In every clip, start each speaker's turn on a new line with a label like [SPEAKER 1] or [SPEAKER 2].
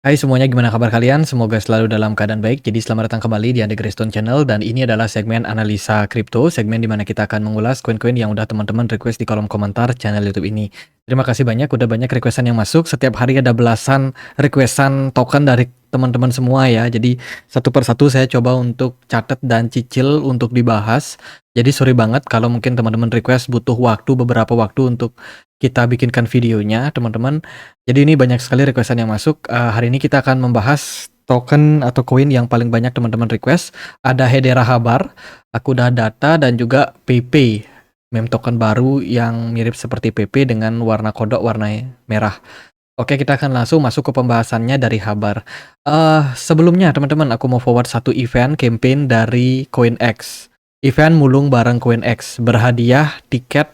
[SPEAKER 1] Hai semuanya, gimana kabar kalian? Semoga selalu dalam keadaan baik. Jadi selamat datang kembali di Ande Greystone Channel dan ini adalah segmen analisa kripto, segmen di mana kita akan mengulas koin-koin yang udah teman-teman request di kolom komentar channel YouTube ini. Terima kasih banyak, udah banyak requestan yang masuk. Setiap hari ada belasan requestan token dari teman-teman semua ya. Jadi satu persatu saya coba untuk catat dan cicil untuk dibahas. Jadi sorry banget kalau mungkin teman-teman request butuh beberapa waktu untuk kita bikinkan videonya, teman-teman. Jadi ini banyak sekali requestan yang masuk. Hari ini kita akan membahas token atau koin yang paling banyak teman-teman request. Ada Hedera Habar, Akuda Data, dan juga PP. Meme token baru yang mirip seperti PP dengan warna kodok warna merah. Oke, kita akan langsung masuk ke pembahasannya dari Habar. Sebelumnya teman-teman, aku mau forward satu event campaign dari CoinX. Event mulung bareng CoinX, berhadiah tiket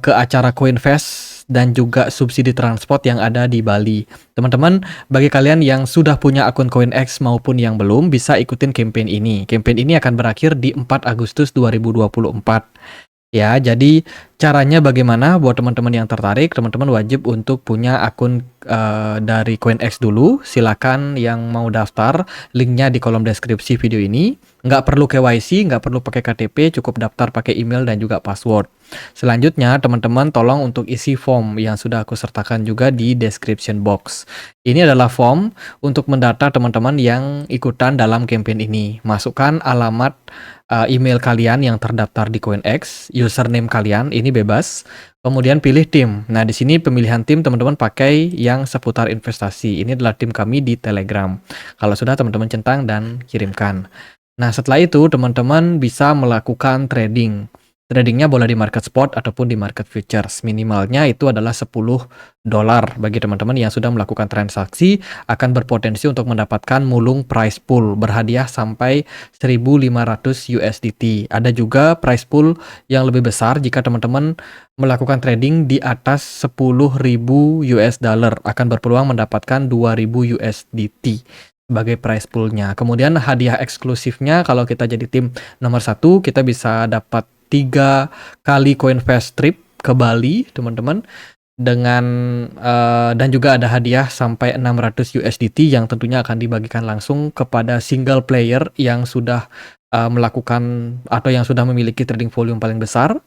[SPEAKER 1] ke acara CoinFest dan juga subsidi transport yang ada di Bali. Teman-teman, bagi kalian yang sudah punya akun CoinX maupun yang belum, bisa ikutin campaign ini. Campaign ini akan berakhir di 4 Agustus 2024. Ya, jadi caranya bagaimana buat teman-teman yang tertarik, teman-teman wajib untuk punya akun dari CoinX dulu. Silakan yang mau daftar, linknya di kolom deskripsi video ini. Nggak perlu KYC, nggak perlu pakai KTP, cukup daftar pakai email dan juga password. Selanjutnya, teman-teman tolong untuk isi form yang sudah aku sertakan juga di description box. Ini adalah form untuk mendata teman-teman yang ikutan dalam campaign ini. Masukkan alamat email kalian yang terdaftar di CoinX, username kalian ini bebas, kemudian pilih tim. Nah, di sini pemilihan tim teman-teman pakai yang seputar investasi. Ini adalah tim kami di Telegram. Kalau sudah teman-teman centang dan kirimkan. Nah, setelah itu teman-teman bisa melakukan trading. Tradingnya boleh di market spot ataupun di market futures. Minimalnya itu adalah $10 bagi teman-teman yang sudah melakukan transaksi, akan berpotensi untuk mendapatkan mulung price pool berhadiah sampai 1.500 USDT. Ada juga price pool yang lebih besar jika teman-teman melakukan trading di atas 10.000 US dollar, akan berpeluang mendapatkan 2.000 USDT sebagai price poolnya. Kemudian hadiah eksklusifnya kalau kita jadi tim nomor 1, kita bisa dapat 3 kali CoinFest trip ke Bali, teman-teman. Dengan dan juga ada hadiah sampai 600 USDT yang tentunya akan dibagikan langsung kepada single player yang sudah melakukan atau yang sudah memiliki trading volume paling besar.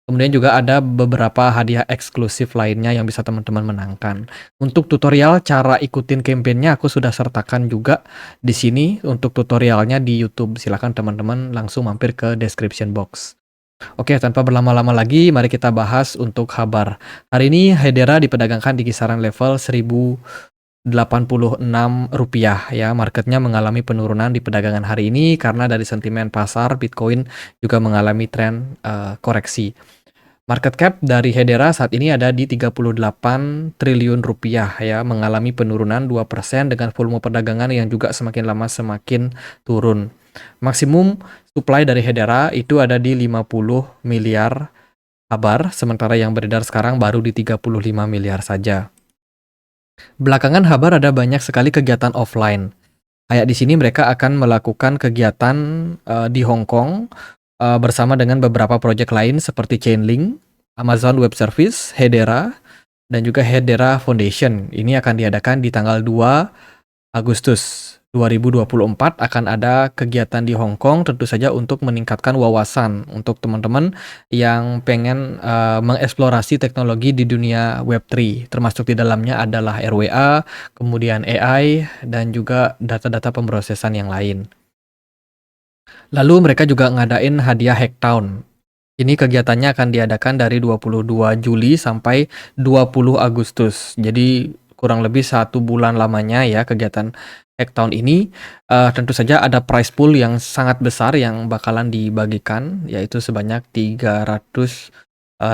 [SPEAKER 1] Kemudian juga ada beberapa hadiah eksklusif lainnya yang bisa teman-teman menangkan. Untuk tutorial cara ikutin campaign-nya aku sudah sertakan juga di sini untuk tutorialnya di YouTube. Silakan teman-teman langsung mampir ke description box. Oke, tanpa berlama-lama lagi, mari kita bahas untuk Habar. Hari ini Hedera diperdagangkan di kisaran level 1.086 rupiah ya. Marketnya mengalami penurunan di perdagangan hari ini karena dari sentimen pasar Bitcoin juga mengalami tren koreksi. Market cap dari Hedera saat ini ada di 38 triliun rupiah ya, mengalami penurunan 2% dengan volume perdagangan yang juga semakin lama semakin turun. Maksimum supply dari Hedera itu ada di 50 miliar Habar, sementara yang beredar sekarang baru di 35 miliar saja. Belakangan Habar ada banyak sekali kegiatan offline. Kayak di sini mereka akan melakukan kegiatan di Hong Kong bersama dengan beberapa proyek lain seperti Chainlink, Amazon Web Service, Hedera, dan juga Hedera Foundation. Ini akan diadakan di tanggal 2 Agustus 2024 akan ada kegiatan di Hong Kong, tentu saja untuk meningkatkan wawasan untuk teman-teman yang pengen mengeksplorasi teknologi di dunia Web3, termasuk di dalamnya adalah RWA, kemudian AI, dan juga data-data pemrosesan yang lain. Lalu mereka juga ngadain hadiah Hacktown. Ini kegiatannya akan diadakan dari 22 Juli sampai 20 Agustus. Jadi kurang lebih 1 bulan lamanya ya kegiatan Hacktown ini. Tentu saja ada prize pool yang sangat besar yang bakalan dibagikan, yaitu sebanyak 300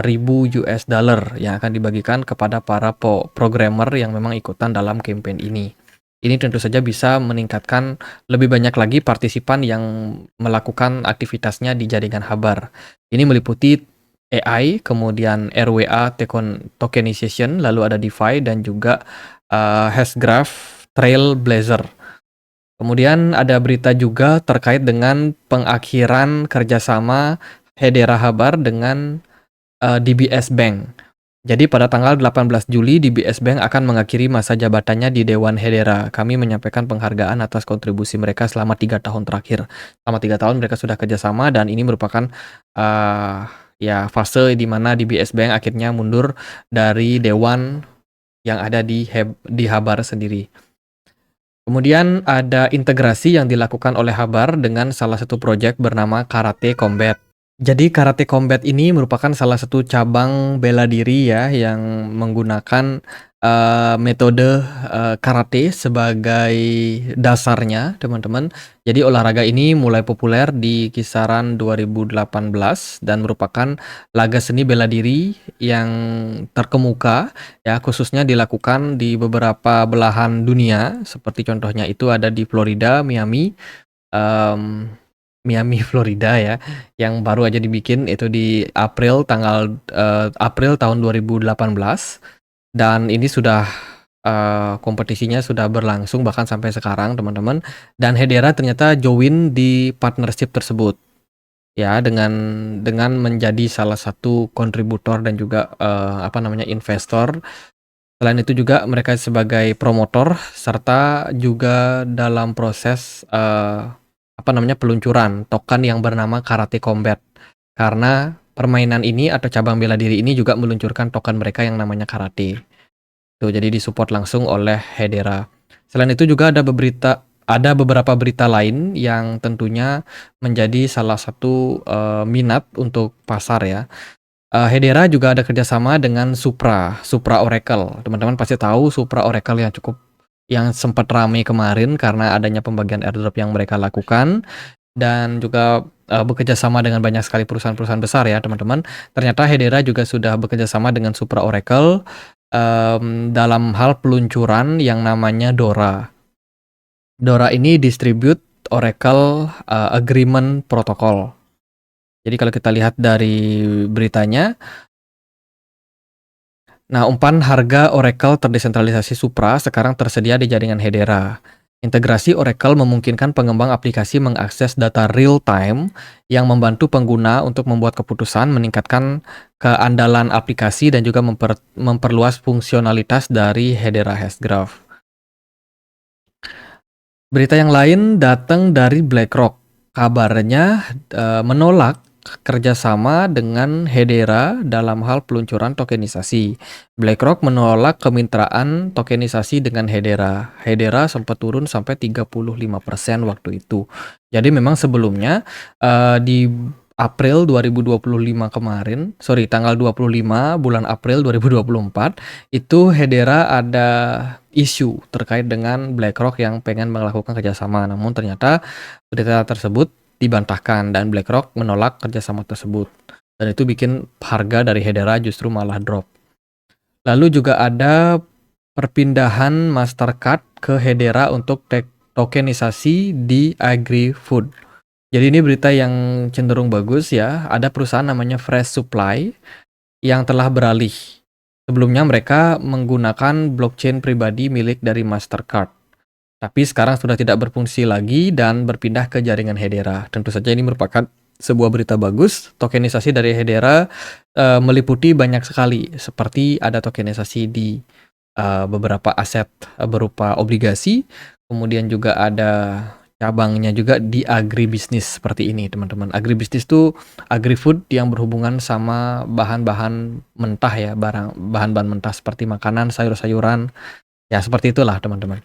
[SPEAKER 1] ribu US dollar yang akan dibagikan kepada para programmer yang memang ikutan dalam campaign ini. Ini tentu saja bisa meningkatkan lebih banyak lagi partisipan yang melakukan aktivitasnya di jaringan Habar. Ini meliputi AI, kemudian RWA tokenization, lalu ada DeFi dan juga Hashgraph Trailblazer. Kemudian ada berita juga terkait dengan pengakhiran kerjasama Hedera Habar dengan DBS Bank. Jadi pada tanggal 18 Juli DBS Bank akan mengakhiri masa jabatannya di Dewan Hedera. Kami menyampaikan penghargaan atas kontribusi mereka selama 3 tahun terakhir. Selama 3 tahun mereka sudah kerjasama dan ini merupakan ya fase di mana DBS Bank akhirnya mundur dari Dewan yang ada di Habar sendiri. Kemudian ada integrasi yang dilakukan oleh Habar dengan salah satu proyek bernama Karate Combat. Jadi Karate Combat ini merupakan salah satu cabang bela diri ya yang menggunakan, metode, karate sebagai dasarnya, teman-teman. Jadi olahraga ini mulai populer di kisaran 2018 dan merupakan laga seni bela diri yang terkemuka ya, khususnya dilakukan di beberapa belahan dunia, seperti contohnya itu ada di Florida, Miami, Florida ya, yang baru aja dibikin itu di April tahun 2018 dan ini sudah, kompetisinya sudah berlangsung bahkan sampai sekarang teman-teman, dan Hedera ternyata join di partnership tersebut ya dengan menjadi salah satu kontributor dan juga, investor. Selain itu juga mereka sebagai promotor serta juga dalam proses, peluncuran token yang bernama Karate Combat. Karena permainan ini atau cabang bela diri ini juga meluncurkan token mereka yang namanya Karate. Tuh, jadi disupport langsung oleh Hedera. Selain itu juga ada beberapa berita lain yang tentunya menjadi salah satu, minat untuk pasar ya. Hedera juga ada kerjasama dengan Supra Oracle. Teman-teman pasti tahu Supra Oracle yang sempat ramai kemarin karena adanya pembagian airdrop yang mereka lakukan dan juga, bekerja sama dengan banyak sekali perusahaan-perusahaan besar ya teman-teman. Ternyata Hedera juga sudah bekerja sama dengan Supra Oracle, dalam hal peluncuran yang namanya Dora. Dora ini distribute Oracle, Agreement Protocol. Jadi kalau kita lihat dari beritanya, nah, umpan harga Oracle terdesentralisasi Supra sekarang tersedia di jaringan Hedera. Integrasi Oracle memungkinkan pengembang aplikasi mengakses data real-time yang membantu pengguna untuk membuat keputusan, meningkatkan keandalan aplikasi, dan juga memperluas fungsionalitas dari Hedera Hashgraph. Berita yang lain datang dari BlackRock. Kabarnya menolak kerjasama dengan Hedera dalam hal peluncuran tokenisasi. BlackRock menolak kemitraan tokenisasi dengan Hedera. Hedera sempat turun sampai 35% waktu itu. Jadi memang sebelumnya di April 2025 kemarin, tanggal 25 bulan April 2024, itu Hedera ada isu terkait dengan BlackRock yang pengen melakukan kerjasama. Namun ternyata berita tersebut dibantahkan dan BlackRock menolak kerjasama tersebut. Dan itu bikin harga dari Hedera justru malah drop. Lalu juga ada perpindahan Mastercard ke Hedera untuk tokenisasi di AgriFood. Jadi ini berita yang cenderung bagus ya. Ada perusahaan namanya Fresh Supply yang telah beralih. Sebelumnya mereka menggunakan blockchain pribadi milik dari Mastercard. Tapi sekarang sudah tidak berfungsi lagi dan berpindah ke jaringan Hedera. Tentu saja ini merupakan sebuah berita bagus. Tokenisasi dari Hedera meliputi banyak sekali. Seperti ada tokenisasi di beberapa aset berupa obligasi. Kemudian juga ada cabangnya juga di agribisnis seperti ini teman-teman. Agribisnis itu agrifood yang berhubungan sama bahan-bahan mentah ya, bahan-bahan mentah seperti makanan, sayur-sayuran. Ya seperti itulah teman-teman.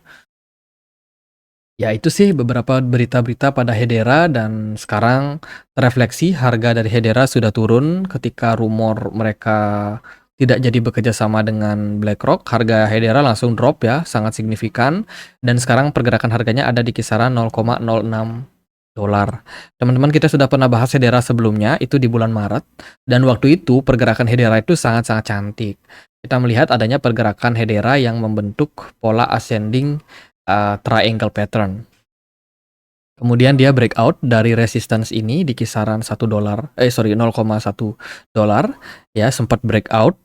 [SPEAKER 1] Ya itu sih beberapa berita-berita pada Hedera dan sekarang terefleksi harga dari Hedera sudah turun ketika rumor mereka tidak jadi bekerja sama dengan BlackRock. Harga Hedera langsung drop ya, sangat signifikan. Dan sekarang pergerakan harganya ada di kisaran $0,06. Teman-teman, kita sudah pernah bahas Hedera sebelumnya, itu di bulan Maret. Dan waktu itu pergerakan Hedera itu sangat-sangat cantik. Kita melihat adanya pergerakan Hedera yang membentuk pola ascending triangle pattern. Kemudian dia breakout dari resistance ini di kisaran $0,1 ya, sempat breakout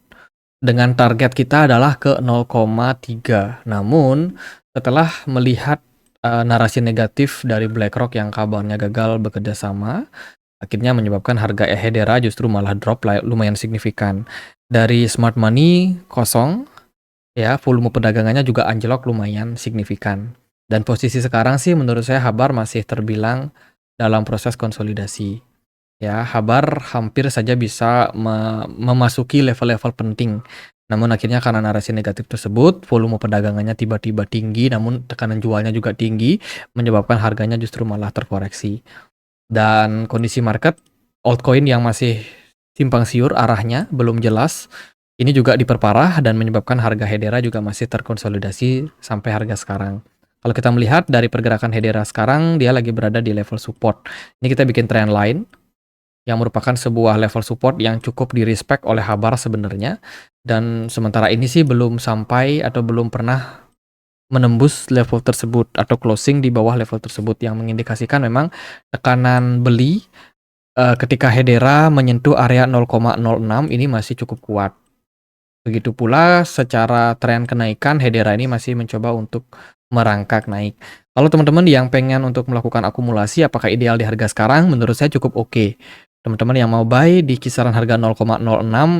[SPEAKER 1] dengan target kita adalah ke 0,3. Namun setelah melihat narasi negatif dari BlackRock yang kabarnya gagal bekerja sama, akhirnya menyebabkan harga Hedera justru malah drop lumayan signifikan. Dari smart money kosong, ya, volume perdagangannya juga anjlok lumayan signifikan. Dan posisi sekarang sih menurut saya Habar masih terbilang dalam proses konsolidasi. Ya, Habar hampir saja bisa memasuki level-level penting. Namun akhirnya karena narasi negatif tersebut, volume perdagangannya tiba-tiba tinggi, namun tekanan jualnya juga tinggi, menyebabkan harganya justru malah terkoreksi. Dan kondisi market, altcoin yang masih simpang siur arahnya, belum jelas, ini juga diperparah dan menyebabkan harga Hedera juga masih terkonsolidasi sampai harga sekarang. Kalau kita melihat dari pergerakan Hedera sekarang, dia lagi berada di level support. Ini kita bikin trend line, yang merupakan sebuah level support yang cukup di-respect oleh Habar sebenarnya. Dan sementara ini sih belum sampai atau belum pernah menembus level tersebut atau closing di bawah level tersebut, yang mengindikasikan memang tekanan beli ketika Hedera menyentuh area 0,06 ini masih cukup kuat. Begitu pula secara tren kenaikan, Hedera ini masih mencoba untuk merangkak naik. Kalau teman-teman yang pengen untuk melakukan akumulasi, apakah ideal di harga sekarang? Menurut saya cukup oke. Teman-teman yang mau buy di kisaran harga 0,06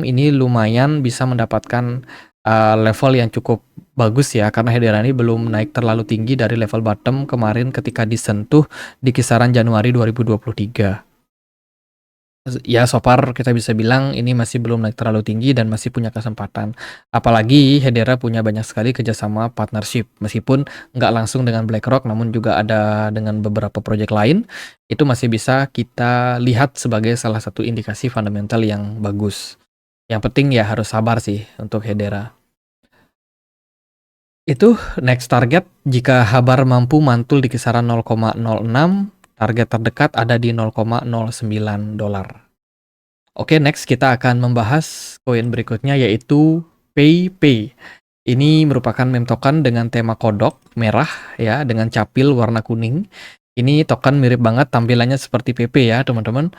[SPEAKER 1] ini lumayan bisa mendapatkan level yang cukup bagus ya, karena Hedera ini belum naik terlalu tinggi dari level bottom kemarin ketika disentuh di kisaran Januari 2023. Ya, so far kita bisa bilang ini masih belum naik terlalu tinggi dan masih punya kesempatan. Apalagi Hedera punya banyak sekali kerjasama partnership. Meskipun nggak langsung dengan BlackRock, namun juga ada dengan beberapa proyek lain, itu masih bisa kita lihat sebagai salah satu indikasi fundamental yang bagus. Yang penting ya harus sabar sih untuk Hedera. Itu next target, jika Habar mampu mantul di kisaran 0,06, target terdekat ada di 0,09 dolar. Oke, next kita akan membahas koin berikutnya yaitu PayPay. Ini merupakan meme token dengan tema kodok merah ya, dengan capil warna kuning. Ini token mirip banget tampilannya seperti PP ya, teman-teman.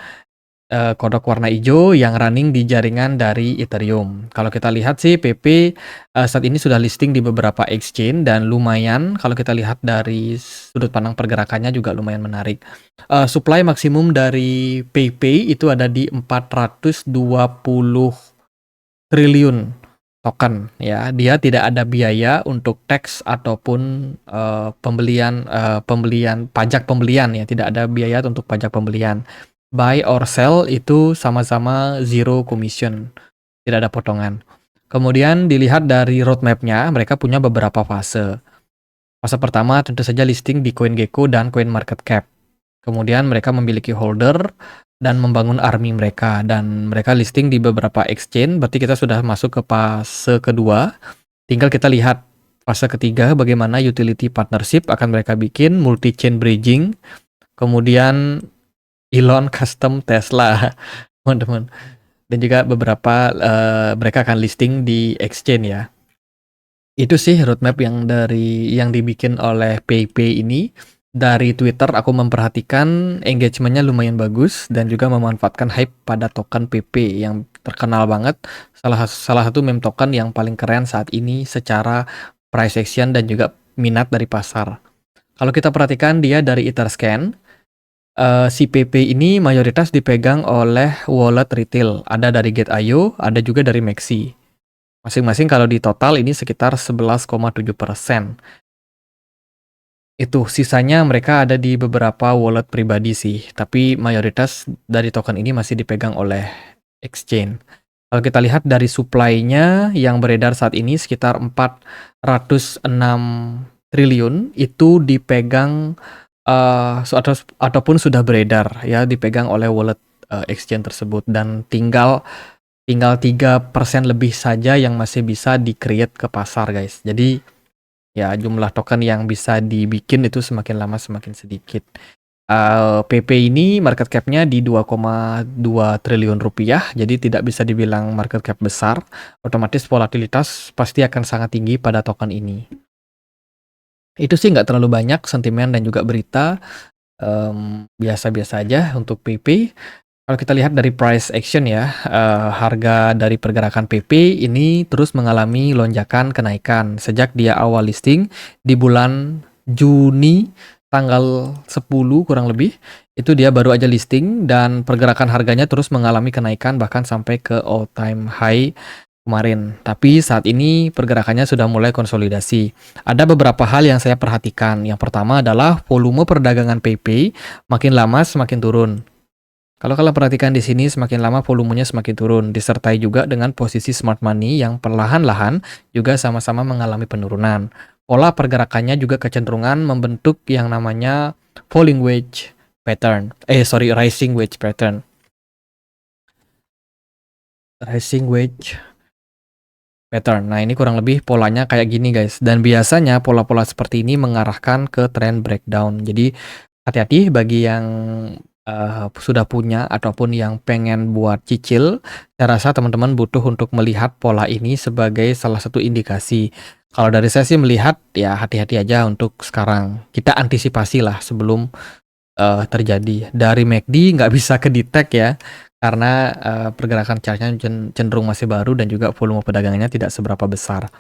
[SPEAKER 1] Kodok warna hijau yang running di jaringan dari Ethereum. Kalau kita lihat sih PP saat ini sudah listing di beberapa exchange dan lumayan kalau kita lihat dari sudut pandang pergerakannya juga lumayan menarik. Supply maksimum dari PayPay itu ada di 420 triliun token ya. Dia tidak ada biaya untuk tax ataupun pembelian pajak pembelian ya, tidak ada biaya untuk pajak pembelian. Buy or sell itu sama-sama zero commission, tidak ada potongan. Kemudian dilihat dari roadmap-nya, mereka punya beberapa fase. Fase pertama tentu saja listing di CoinGecko dan CoinMarketCap. Kemudian mereka memiliki holder dan membangun army mereka, dan mereka listing di beberapa exchange. Berarti kita sudah masuk ke fase kedua. Tinggal kita lihat fase ketiga, bagaimana utility partnership akan mereka bikin, multi-chain bridging, kemudian Elon custom Tesla, teman-teman. Dan juga beberapa mereka akan listing di exchange ya. Itu sih roadmap yang dibikin oleh PayPay ini. Dari Twitter aku memperhatikan engagementnya lumayan bagus dan juga memanfaatkan hype pada token PP yang terkenal banget. Salah satu meme token yang paling keren saat ini secara price action dan juga minat dari pasar. Kalau kita perhatikan dia dari Etherscan, si PP ini mayoritas dipegang oleh wallet retail. Ada dari Gate.io, ada juga dari Maxi. Masing-masing kalau di total ini sekitar 11,7%. Itu sisanya mereka ada di beberapa wallet pribadi sih, tapi mayoritas dari token ini masih dipegang oleh exchange. Kalau kita lihat dari supply-nya yang beredar saat ini sekitar 406 triliun itu dipegang ataupun sudah beredar ya, dipegang oleh wallet exchange tersebut, dan tinggal 3% lebih saja yang masih bisa di-create ke pasar, guys. Jadi ya jumlah token yang bisa dibikin itu semakin lama semakin sedikit. PP ini market cap-nya di 2,2 triliun rupiah, jadi tidak bisa dibilang market cap besar. Otomatis volatilitas pasti akan sangat tinggi pada token ini. Itu sih nggak terlalu banyak sentimen dan juga berita, biasa-biasa aja untuk PP. Kalau kita lihat dari price action ya, harga dari pergerakan PP ini terus mengalami lonjakan kenaikan sejak dia awal listing di bulan Juni tanggal 10 kurang lebih. Itu dia baru aja listing dan pergerakan harganya terus mengalami kenaikan bahkan sampai ke all time high kemarin. Tapi saat ini pergerakannya sudah mulai konsolidasi. Ada beberapa hal yang saya perhatikan. Yang pertama adalah volume perdagangan PP makin lama semakin turun. Kalau kalian perhatikan di sini semakin lama volumenya semakin turun, disertai juga dengan posisi smart money yang perlahan-lahan juga sama-sama mengalami penurunan. Pola pergerakannya juga kecenderungan membentuk yang namanya falling wedge pattern. Rising wedge pattern. Rising wedge pattern. Nah, ini kurang lebih polanya kayak gini, guys. Dan biasanya pola-pola seperti ini mengarahkan ke trend breakdown. Jadi hati-hati bagi yang sudah punya ataupun yang pengen buat cicil, saya rasa teman-teman butuh untuk melihat pola ini sebagai salah satu indikasi. Kalau dari saya sih melihat ya hati-hati aja untuk sekarang. Kita antisipasi lah sebelum terjadi. Dari MACD nggak bisa kedetek ya, karena pergerakan chartnya cenderung masih baru dan juga volume perdagangannya tidak seberapa besar.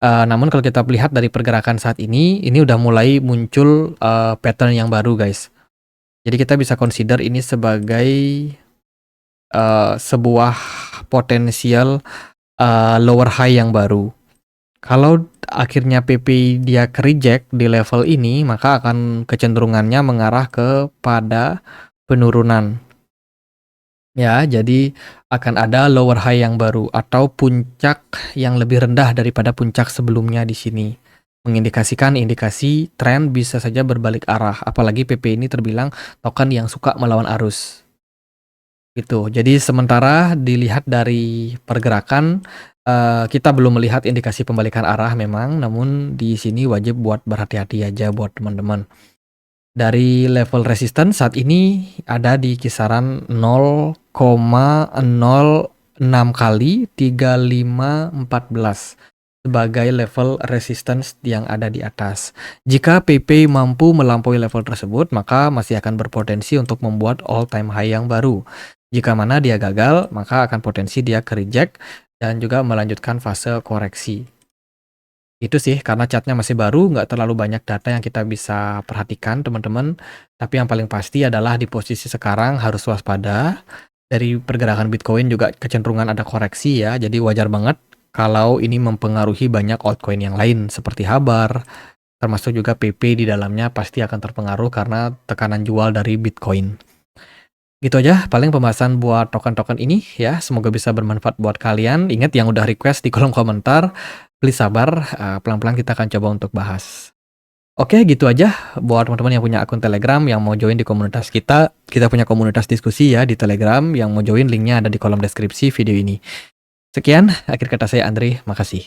[SPEAKER 1] Namun kalau kita lihat dari pergerakan saat ini udah mulai muncul pattern yang baru, guys. Jadi kita bisa consider ini sebagai sebuah potensial lower high yang baru. Kalau akhirnya PP dia reject di level ini, maka akan kecenderungannya mengarah kepada penurunan. Ya, jadi akan ada lower high yang baru atau puncak yang lebih rendah daripada puncak sebelumnya di sini. Mengindikasikan indikasi tren bisa saja berbalik arah, apalagi PP ini terbilang token yang suka melawan arus. Gitu. Jadi sementara dilihat dari pergerakan, kita belum melihat indikasi pembalikan arah memang, namun di sini wajib buat berhati-hati aja buat teman-teman. Dari level resistance saat ini ada di kisaran 0,06 kali 3514 sebagai level resistance yang ada di atas. Jika PP mampu melampaui level tersebut, maka masih akan berpotensi untuk membuat all time high yang baru. Jika mana dia gagal, maka akan potensi dia ke reject dan juga melanjutkan fase koreksi. Itu sih, karena chartnya masih baru, nggak terlalu banyak data yang kita bisa perhatikan, teman-teman. Tapi yang paling pasti adalah di posisi sekarang harus waspada. Dari pergerakan Bitcoin juga kecenderungan ada koreksi ya, jadi wajar banget kalau ini mempengaruhi banyak altcoin yang lain seperti Habar, termasuk juga PP di dalamnya pasti akan terpengaruh karena tekanan jual dari Bitcoin. Gitu aja paling pembahasan buat token-token ini ya, semoga bisa bermanfaat buat kalian. Ingat yang udah request di kolom komentar, please sabar, pelan-pelan kita akan coba untuk bahas. Oke, gitu aja buat teman-teman yang punya akun Telegram yang mau join di komunitas kita. Kita punya komunitas diskusi ya di Telegram, yang mau join linknya ada di kolom deskripsi video ini. Sekian, akhir kata saya Andre, makasih.